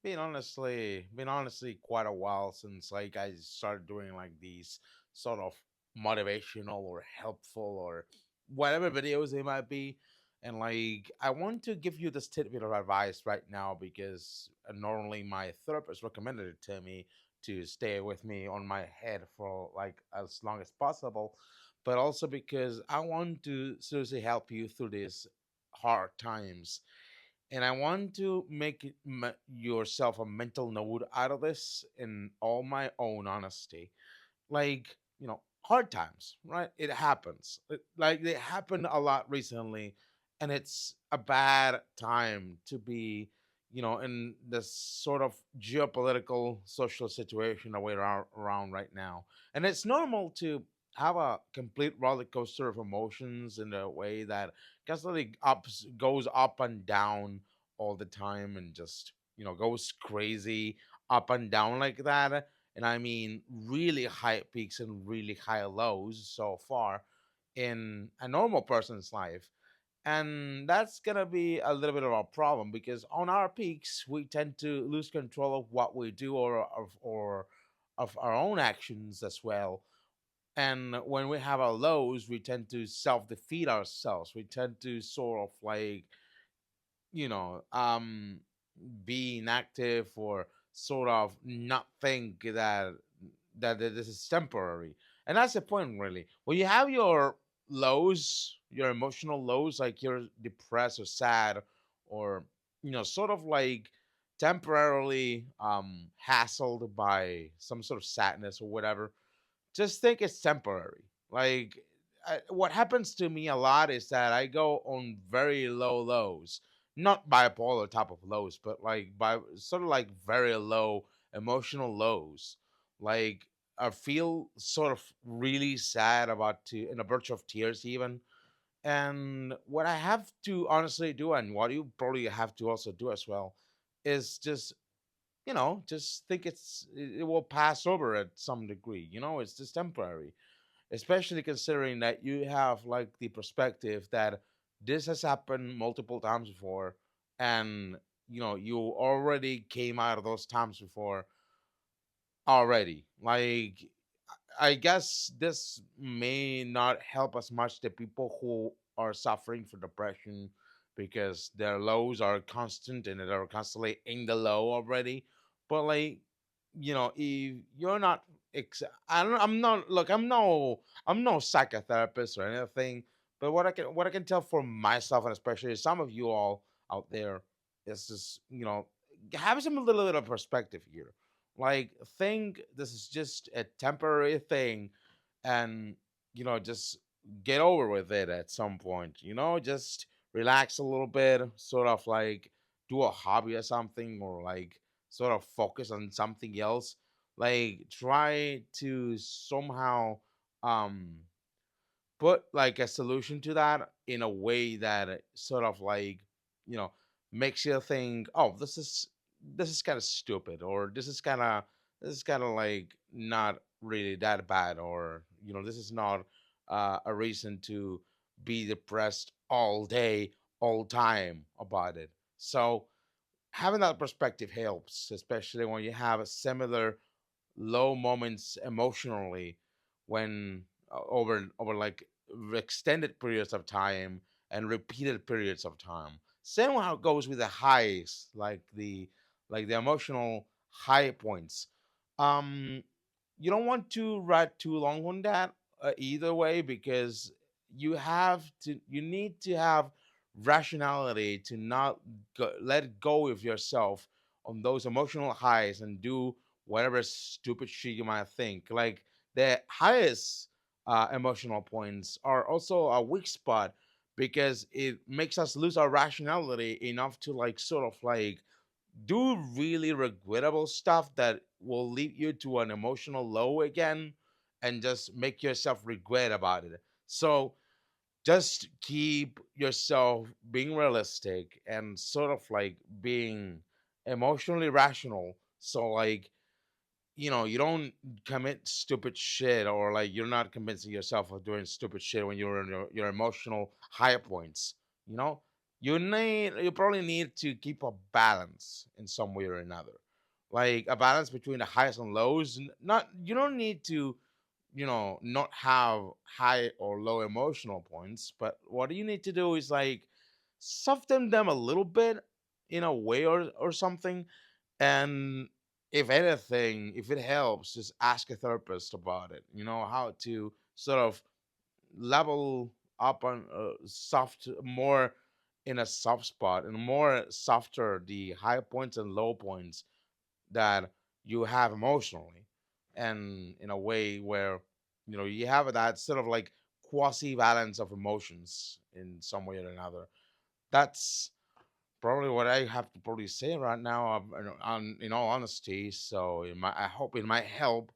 been honestly quite a while since like I started doing like these sort of motivational or helpful or whatever videos they might be. And like I want to give you this tidbit of advice right now because normally my therapist recommended it to me to stay with me on my head for like as long as possible, but also because I want to seriously help you through these hard times, and I want to make yourself a mental note out of this in all my own honesty. Like, hard times, right? It happens. Like, they happened a lot recently, and it's a bad time to be, in this sort of geopolitical social situation that we're around right now. And it's normal to have a complete roller coaster of emotions in a way that constantly goes up and down all the time and just, goes crazy up and down like that. And I mean really high peaks and really high lows so far in a normal person's life. And that's gonna be a little bit of a problem because on our peaks we tend to lose control of what we do or of our own actions as well. And when we have our lows, we tend to self-defeat ourselves. We tend to sort of like, you know, um be inactive or sort of not think that this is temporary. And that's the point really. When you have your lows, your emotional lows, like you're depressed or sad or sort of like temporarily hassled by some sort of sadness or whatever, just think it's temporary. Like what happens to me a lot is that I go on very low lows, not bipolar type of lows, but like by sort of like very low emotional lows. Like I feel sort of really sad about to in a verge of tears even. And what I have to honestly do, and what you probably have to also do as well, is just think it will pass over at some degree. It's just temporary, especially considering that you have like the perspective that this has happened multiple times before, and you already came out of those times before already. Like I guess this may not help as much the people who are suffering from depression because their lows are constant and they're constantly in the low already. But like, if you're not, I don't, I'm not. Look, I'm no psychotherapist or anything. But what I can tell for myself and especially some of you all out there is just have some little bit of perspective here. Like, think this is just a temporary thing, and just get over with it at some point. Just relax a little bit, sort of like do a hobby or something, or like sort of focus on something else. Like, try to somehow um put like a solution to that in a way that it sort of like you know makes you think, oh, this is kind of stupid, or this is kind of like not really that bad, or this is not a reason to be depressed all day all time about it. So having that perspective helps, especially when you have a similar low moments emotionally when over like extended periods of time and repeated periods of time. Same how it goes with the highs, like the emotional high points. Um, you don't want to write too long on that either way, because you need to have rationality to not let go of yourself on those emotional highs and do whatever stupid shit you might think. Like, the highest emotional points are also a weak spot because it makes us lose our rationality enough to like sort of like do really regrettable stuff that will lead you to an emotional low again and just make yourself regret about it. So just keep yourself being realistic and sort of like being emotionally rational. So like, you don't commit stupid shit, or like you're not convincing yourself of doing stupid shit when you're in your emotional high points. You know, you probably need to keep a balance in some way or another, like a balance between the highs and lows. Not you don't need to, not have high or low emotional points, but what you need to do is like soften them a little bit in a way or something. And if anything, if it helps, just ask a therapist about it. You know how to sort of level up on soft more in a soft spot and more softer the high points and low points that you have emotionally, and in a way where you have that sort of like quasi balance of emotions in some way or another. That's probably what I have to probably say right now. In all honesty, so I hope it might help.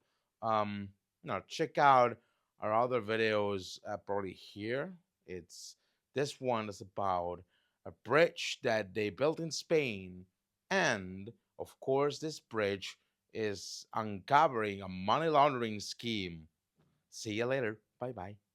Check out our other videos. Probably here. It's this one is about a bridge that they built in Spain, and of course, this bridge is uncovering a money laundering scheme. See you later. Bye bye.